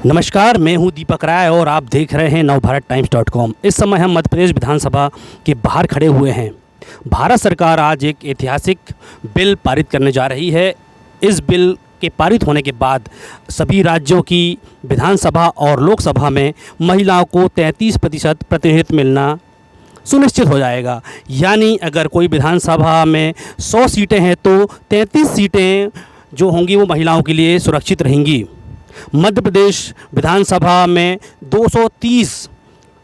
नमस्कार, मैं हूं दीपक राय और आप देख रहे हैं नवभारत इस समय हम मध्य प्रदेश विधानसभा के बाहर खड़े हुए हैं। भारत सरकार आज एक ऐतिहासिक बिल पारित करने जा रही है। इस बिल के पारित होने के बाद सभी राज्यों की विधानसभा और लोकसभा में महिलाओं को 33% प्रतिनिधित्व मिलना सुनिश्चित हो जाएगा। यानी अगर कोई विधानसभा में 100 सीटें हैं तो 33 सीटें जो होंगी वो महिलाओं के लिए सुरक्षित रहेंगी। मध्य प्रदेश विधानसभा में 230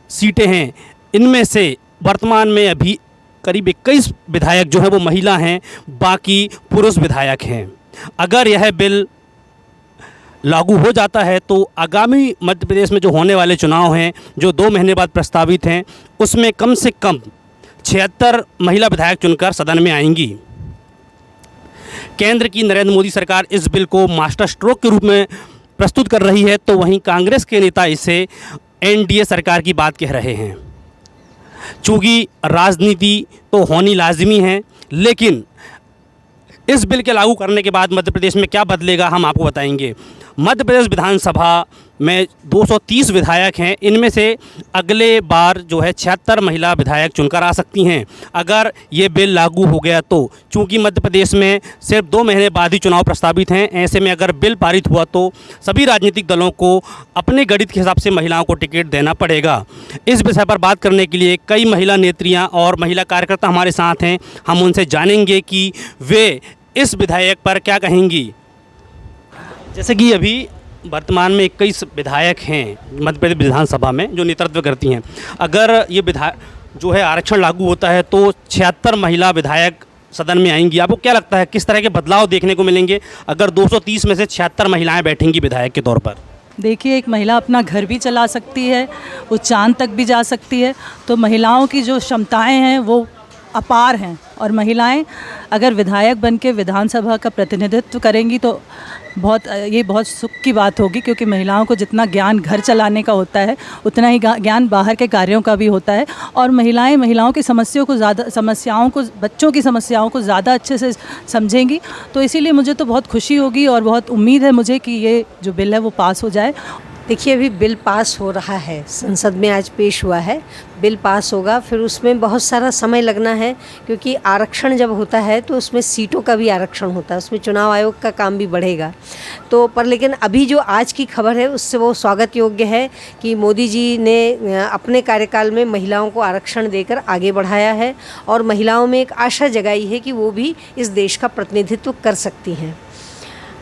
सीटें हैं। इनमें से वर्तमान में अभी करीब 21 विधायक जो हैं वो महिला हैं, बाकी पुरुष विधायक हैं। अगर यह बिल लागू हो जाता है तो आगामी मध्य प्रदेश में जो होने वाले चुनाव हैं, जो 2 महीने बाद प्रस्तावित हैं, उसमें कम से कम 76 महिला विधायक चुनकर सदन में आएंगी। केंद्र की नरेंद्र मोदी सरकार इस बिल को मास्टर स्ट्रोक के रूप में प्रस्तुत कर रही है, तो वहीं कांग्रेस के नेता इसे एनडीए सरकार की बात कह रहे हैं। चूँकि राजनीति तो होनी लाजमी है, लेकिन इस बिल के लागू करने के बाद मध्य प्रदेश में क्या बदलेगा हम आपको बताएंगे। मध्य प्रदेश विधानसभा में 230 विधायक हैं। इनमें से अगले बार जो है 76 महिला विधायक चुनकर आ सकती हैं अगर ये बिल लागू हो गया तो। चूँकि मध्य प्रदेश में सिर्फ 2 महीने बाद ही चुनाव प्रस्तावित हैं, ऐसे में अगर बिल पारित हुआ तो सभी राजनीतिक दलों को अपने गणित के हिसाब से महिलाओं को टिकट देना पड़ेगा। इस विषय पर बात करने के लिए कई महिला नेत्रियाँ और महिला कार्यकर्ता हमारे साथ हैं। हम उनसे जानेंगे कि वे इस विधायक पर क्या कहेंगी। जैसे कि अभी वर्तमान में 21 विधायक हैं मध्य प्रदेश विधानसभा में जो नेतृत्व करती हैं। अगर ये विधायक जो है आरक्षण लागू होता है तो 76 महिला विधायक सदन में आएंगी। आपको क्या लगता है किस तरह के बदलाव देखने को मिलेंगे अगर 230 में से 76 महिलाएं बैठेंगी विधायक के तौर पर? देखिए, एक महिला अपना घर भी चला सकती है, वो चांद तक भी जा सकती है। तो महिलाओं की जो क्षमताएँ हैं वो अपार हैं, और महिलाएं अगर विधायक बन के विधानसभा का प्रतिनिधित्व करेंगी तो बहुत सुख की बात होगी, क्योंकि महिलाओं को जितना ज्ञान घर चलाने का होता है उतना ही ज्ञान बाहर के कार्यों का भी होता है। और महिलाओं की बच्चों की समस्याओं को ज़्यादा अच्छे से समझेंगी। तो इसीलिए मुझे तो बहुत खुशी होगी और बहुत उम्मीद है मुझे कि ये जो बिल है वो पास हो जाए। देखिए, अभी बिल पास हो रहा है, संसद में आज पेश हुआ है, बिल पास होगा, फिर उसमें बहुत सारा समय लगना है, क्योंकि आरक्षण जब होता है तो उसमें सीटों का भी आरक्षण होता है, उसमें चुनाव आयोग का काम भी बढ़ेगा। तो पर लेकिन अभी जो आज की खबर है उससे वो स्वागत योग्य है कि मोदी जी ने अपने कार्यकाल में महिलाओं को आरक्षण देकर आगे बढ़ाया है और महिलाओं में एक आशा जगाई है कि वो भी इस देश का प्रतिनिधित्व कर सकती हैं।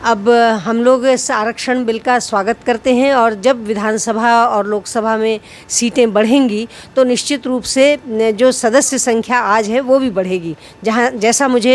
अब हम लोग इस आरक्षण बिल का स्वागत करते हैं, और जब विधानसभा और लोकसभा में सीटें बढ़ेंगी तो निश्चित रूप से जो सदस्य संख्या आज है वो भी बढ़ेगी। जैसा मुझे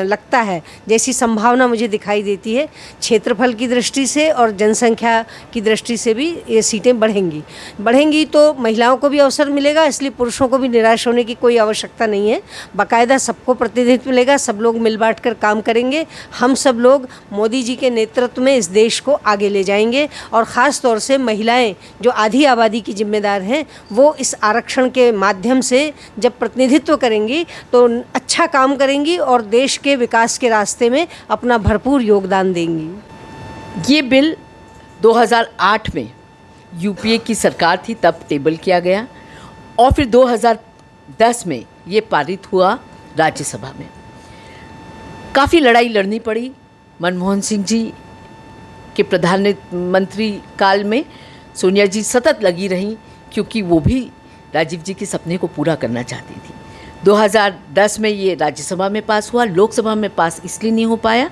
लगता है, जैसी संभावना मुझे दिखाई देती है, क्षेत्रफल की दृष्टि से और जनसंख्या की दृष्टि से भी ये सीटें बढ़ेंगी तो महिलाओं को भी अवसर मिलेगा। इसलिए पुरुषों को भी निराश होने की कोई आवश्यकता नहीं है। बाकायदा सबको प्रतिनिधित्व मिलेगा, सब लोग मिल बांट कर काम करेंगे। हम सब लोग मोदी जी के नेतृत्व में इस देश को आगे ले जाएंगे, और ख़ास तौर से महिलाएं जो आधी आबादी की जिम्मेदार हैं वो इस आरक्षण के माध्यम से जब प्रतिनिधित्व करेंगी तो अच्छा काम करेंगी और देश के विकास के रास्ते में अपना भरपूर योगदान देंगी। ये बिल 2008 में यूपीए की सरकार थी तब टेबल किया गया, और फिर 2010 में ये पारित हुआ राज्यसभा में। काफ़ी लड़ाई लड़नी पड़ी। मनमोहन सिंह जी के प्रधानमंत्री काल में सोनिया जी सतत लगी रहीं, क्योंकि वो भी राजीव जी के सपने को पूरा करना चाहती थी। 2010 में ये राज्यसभा में पास हुआ, लोकसभा में पास इसलिए नहीं हो पाया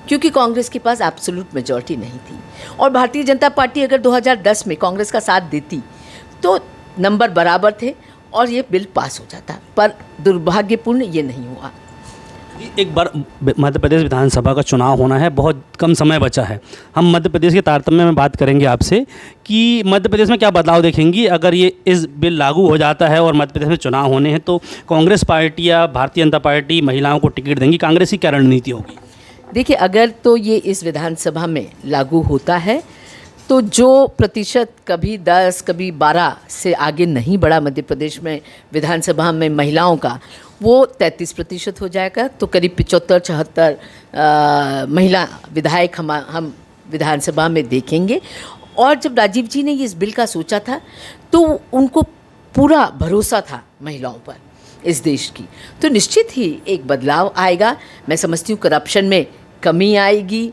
क्योंकि कांग्रेस के पास एब्सोल्यूट मेजॉरिटी नहीं थी, और भारतीय जनता पार्टी अगर 2010 में कांग्रेस का साथ देती तो नंबर बराबर थे और ये बिल पास हो जाता, पर दुर्भाग्यपूर्ण ये नहीं हुआ। एक बार मध्य प्रदेश विधानसभा का चुनाव होना है, बहुत कम समय बचा है। हम मध्य प्रदेश के तारतम्य में बात करेंगे आपसे कि मध्य प्रदेश में क्या बदलाव देखेंगी अगर ये इस बिल लागू हो जाता है और मध्य प्रदेश में चुनाव होने हैं तो कांग्रेस पार्टी या भारतीय जनता पार्टी महिलाओं को टिकट देंगी? कांग्रेस की क्या रणनीति होगी? देखिए, अगर तो ये इस विधानसभा में लागू होता है तो जो प्रतिशत कभी 10 कभी 12 से आगे नहीं बढ़ा मध्य प्रदेश में विधानसभा में महिलाओं का, वो 33% हो जाएगा। तो करीब 75-76 महिला विधायक हम विधानसभा में देखेंगे, और जब राजीव जी ने इस बिल का सोचा था तो उनको पूरा भरोसा था महिलाओं पर इस देश की, तो निश्चित ही एक बदलाव आएगा। मैं समझती हूँ करप्शन में कमी आएगी।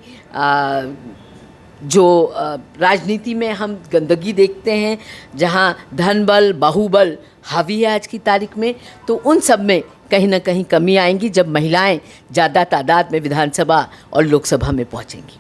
जो राजनीति में हम गंदगी देखते हैं, जहाँ धन बल बाहुबल हावी है आज की तारीख में, तो उन सब में कहीं ना कहीं कमी आएंगी जब महिलाएं ज़्यादा तादाद में विधानसभा और लोकसभा में पहुंचेंगी।